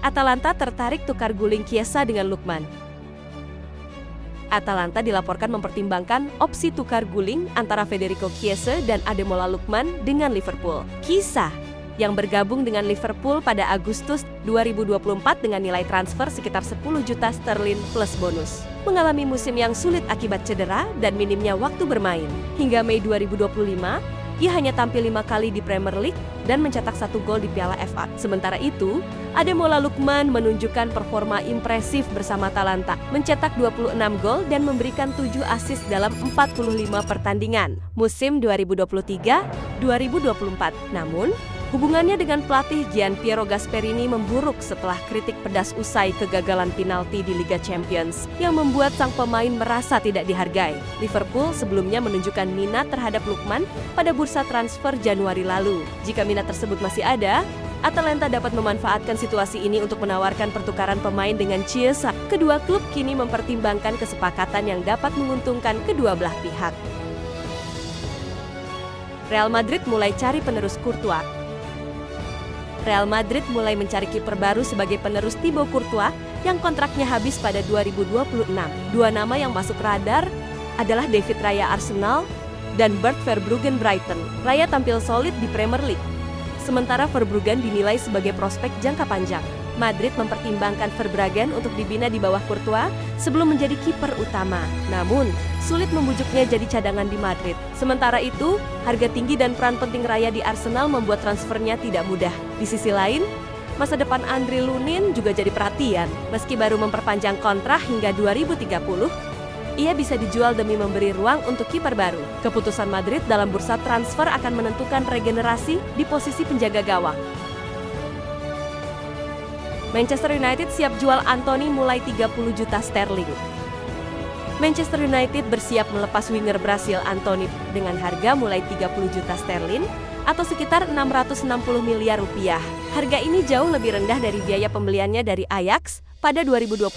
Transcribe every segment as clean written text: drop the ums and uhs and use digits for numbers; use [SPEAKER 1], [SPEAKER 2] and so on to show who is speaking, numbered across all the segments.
[SPEAKER 1] Atalanta tertarik tukar guling Chiesa dengan Lookman. Atalanta dilaporkan mempertimbangkan opsi tukar guling antara Federico Chiesa dan Ademola Lookman dengan Liverpool. Chiesa yang bergabung dengan Liverpool pada Agustus 2024 dengan nilai transfer sekitar 10 juta sterlin plus bonus, mengalami musim yang sulit akibat cedera dan minimnya waktu bermain. Hingga Mei 2025, ia hanya tampil 5 kali di Premier League dan mencetak 1 gol di Piala FA. Sementara itu, Ademola Lookman menunjukkan performa impresif bersama Atalanta, mencetak 26 gol dan memberikan 7 assist dalam 45 pertandingan musim 2023-2024. Namun, hubungannya dengan pelatih Gianpiero Gasperini memburuk setelah kritik pedas usai kegagalan penalti di Liga Champions yang membuat sang pemain merasa tidak dihargai. Liverpool sebelumnya menunjukkan minat terhadap Lookman pada bursa transfer Januari lalu. Jika minat tersebut masih ada, Atalanta dapat memanfaatkan situasi ini untuk menawarkan pertukaran pemain dengan Chiesa. Kedua klub kini mempertimbangkan kesepakatan yang dapat menguntungkan kedua belah pihak. Real Madrid mulai cari penerus Courtois. Real Madrid mulai mencari kiper baru sebagai penerus Thibaut Courtois yang kontraknya habis pada 2026. Dua nama yang masuk radar adalah David Raya Arsenal dan Bart Verbruggen Brighton. Raya tampil solid di Premier League, sementara Verbruggen dinilai sebagai prospek jangka panjang. Madrid mempertimbangkan Verbruggen untuk dibina di bawah Courtois sebelum menjadi kiper utama. Namun, sulit membujuknya jadi cadangan di Madrid. Sementara itu, harga tinggi dan peran penting Raya di Arsenal membuat transfernya tidak mudah. Di sisi lain, masa depan Andriy Lunin juga jadi perhatian. Meski baru memperpanjang kontrak hingga 2030, ia bisa dijual demi memberi ruang untuk kiper baru. Keputusan Madrid dalam bursa transfer akan menentukan regenerasi di posisi penjaga gawang. Manchester United siap jual Antony mulai 30 juta sterling. Manchester United bersiap melepas winger Brasil Antony dengan harga mulai 30 juta sterling atau sekitar 660 miliar rupiah. Harga ini jauh lebih rendah dari biaya pembeliannya dari Ajax pada 2022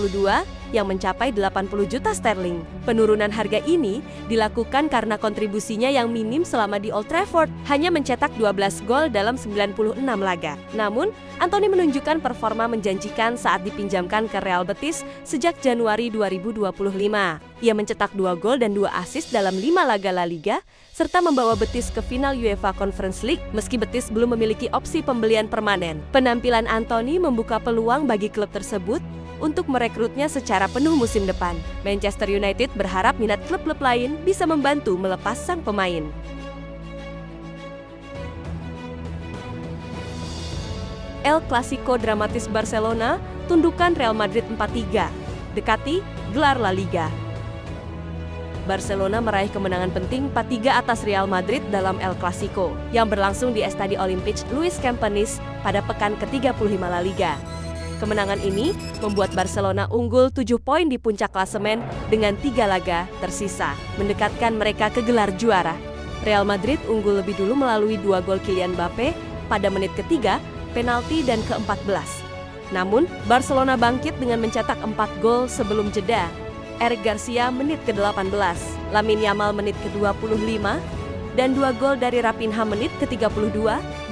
[SPEAKER 1] yang mencapai 80 juta sterling. Penurunan harga ini dilakukan karena kontribusinya yang minim selama di Old Trafford, hanya mencetak 12 gol dalam 96 laga. Namun, Antony menunjukkan performa menjanjikan saat dipinjamkan ke Real Betis sejak Januari 2025. Ia mencetak 2 gol dan 2 assist dalam 5 laga La Liga, serta membawa Betis ke final UEFA Conference League meski Betis belum memiliki opsi pembelian permanen. Penampilan Antony membuka peluang bagi klub tersebut untuk merekrutnya secara penuh musim depan. Manchester United berharap minat klub-klub lain bisa membantu melepas sang pemain. El Clasico dramatis Barcelona, tundukan Real Madrid 4-3, dekati gelar La Liga. Barcelona meraih kemenangan penting 4-3 atas Real Madrid dalam El Clasico yang berlangsung di Estadio Olímpic Luis Companys pada pekan ke-35 La Liga. Kemenangan ini membuat Barcelona unggul 7 poin di puncak klasemen dengan 3 laga tersisa, mendekatkan mereka ke gelar juara. Real Madrid unggul lebih dulu melalui 2 gol Kylian Mbappe pada menit ketiga, penalti dan ke-14. Namun, Barcelona bangkit dengan mencetak 4 gol sebelum jeda. Eric Garcia menit ke-18, Lamine Yamal menit ke-25, dan 2 gol dari Raphinha menit ke-32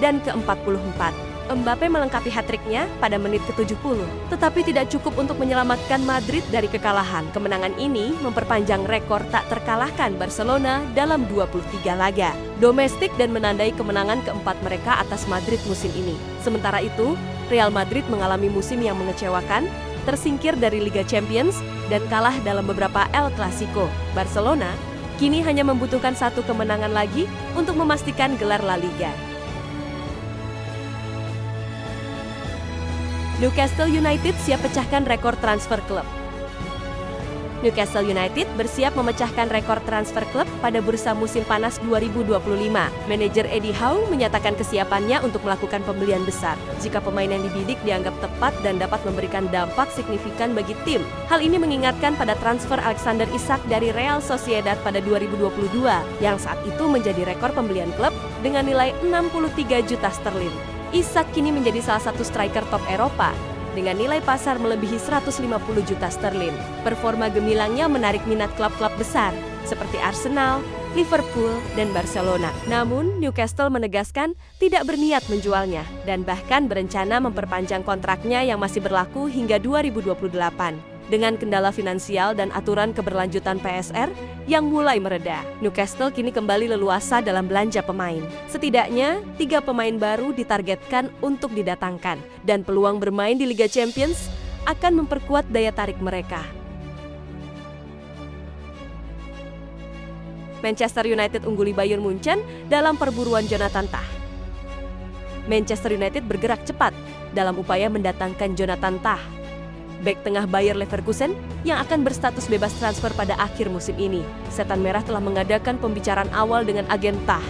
[SPEAKER 1] dan ke-44. Mbappe melengkapi hat-tricknya pada menit ke-70, tetapi tidak cukup untuk menyelamatkan Madrid dari kekalahan. Kemenangan ini memperpanjang rekor tak terkalahkan Barcelona dalam 23 laga domestik dan menandai kemenangan keempat mereka atas Madrid musim ini. Sementara itu, Real Madrid mengalami musim yang mengecewakan, tersingkir dari Liga Champions, dan kalah dalam beberapa El Clasico. Barcelona kini hanya membutuhkan 1 kemenangan lagi untuk memastikan gelar La Liga. Newcastle United siap pecahkan rekor transfer klub. Newcastle United bersiap memecahkan rekor transfer klub pada bursa musim panas 2025. Manajer Eddie Howe menyatakan kesiapannya untuk melakukan pembelian besar jika pemain yang dibidik dianggap tepat dan dapat memberikan dampak signifikan bagi tim. Hal ini mengingatkan pada transfer Alexander Isak dari Real Sociedad pada 2022 yang saat itu menjadi rekor pembelian klub dengan nilai 63 juta sterling. Isak kini menjadi salah satu striker top Eropa dengan nilai pasar melebihi 150 juta sterling. Performa gemilangnya menarik minat klub-klub besar. seperti Arsenal, Liverpool, dan Barcelona. Namun, Newcastle menegaskan tidak berniat menjualnya dan bahkan berencana memperpanjang kontraknya yang masih berlaku hingga 2028. Dengan kendala finansial dan aturan keberlanjutan PSR yang mulai mereda, Newcastle kini kembali leluasa dalam belanja pemain. Setidaknya, 3 pemain baru ditargetkan untuk didatangkan, dan peluang bermain di Liga Champions akan memperkuat daya tarik mereka. Manchester United ungguli Bayern Munchen dalam perburuan Jonathan Tah. Manchester United bergerak cepat dalam upaya mendatangkan Jonathan Tah, bek tengah Bayer Leverkusen yang akan berstatus bebas transfer pada akhir musim ini. Setan Merah telah mengadakan pembicaraan awal dengan agen Tah,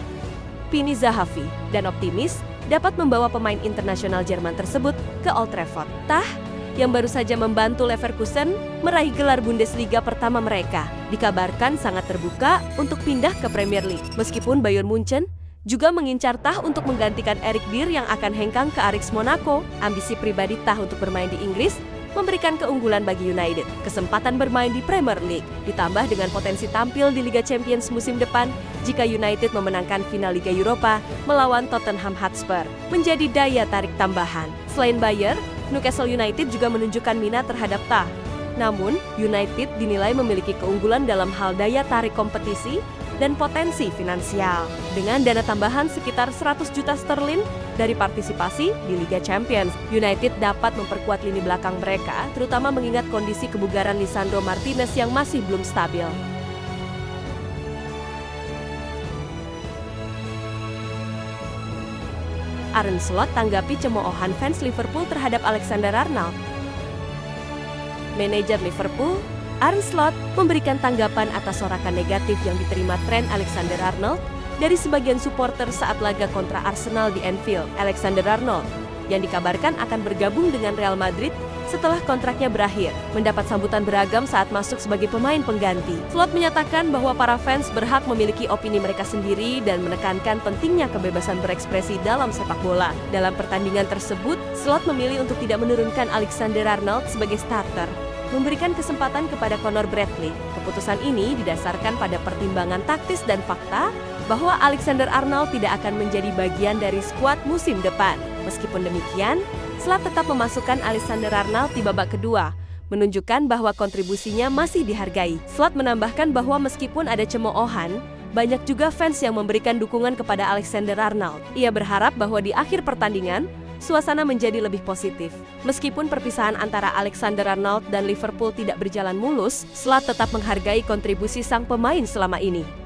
[SPEAKER 1] Pini Zahavi, dan optimis dapat membawa pemain internasional Jerman tersebut ke Old Trafford. Tah, yang baru saja membantu Leverkusen meraih gelar Bundesliga pertama mereka, dikabarkan sangat terbuka untuk pindah ke Premier League. Meskipun Bayern Munchen juga mengincar Tah untuk menggantikan Eric Dier yang akan hengkang ke Ajax Monaco, ambisi pribadi Tah untuk bermain di Inggris memberikan keunggulan bagi United, kesempatan bermain di Premier League, ditambah dengan potensi tampil di Liga Champions musim depan jika United memenangkan final Liga Eropa melawan Tottenham Hotspur, menjadi daya tarik tambahan. Selain Bayer, Newcastle United juga menunjukkan minat terhadap Tah. Namun, United dinilai memiliki keunggulan dalam hal daya tarik kompetisi dan potensi finansial. Dengan dana tambahan sekitar 100 juta sterling dari partisipasi di Liga Champions, United dapat memperkuat lini belakang mereka, terutama mengingat kondisi kebugaran Lisandro Martinez yang masih belum stabil. Arne Slot tanggapi cemoohan fans Liverpool terhadap Alexander-Arnold. Manajer Liverpool, Arne Slot, memberikan tanggapan atas sorakan negatif yang diterima Trent Alexander-Arnold dari sebagian supporter saat laga kontra Arsenal di Anfield. Alexander-Arnold, yang dikabarkan akan bergabung dengan Real Madrid setelah kontraknya berakhir, mendapat sambutan beragam saat masuk sebagai pemain pengganti. Slot menyatakan bahwa para fans berhak memiliki opini mereka sendiri dan menekankan pentingnya kebebasan berekspresi dalam sepak bola. Dalam pertandingan tersebut, Slot memilih untuk tidak menurunkan Alexander-Arnold sebagai starter, memberikan kesempatan kepada Conor Bradley. Keputusan ini didasarkan pada pertimbangan taktis dan fakta bahwa Alexander-Arnold tidak akan menjadi bagian dari skuad musim depan. Meskipun demikian, Slot tetap memasukkan Alexander-Arnold di babak kedua, menunjukkan bahwa kontribusinya masih dihargai. Slot menambahkan bahwa meskipun ada cemoohan, banyak juga fans yang memberikan dukungan kepada Alexander-Arnold. Ia berharap bahwa di akhir pertandingan, suasana menjadi lebih positif. Meskipun perpisahan antara Alexander-Arnold dan Liverpool tidak berjalan mulus, Slot tetap menghargai kontribusi sang pemain selama ini.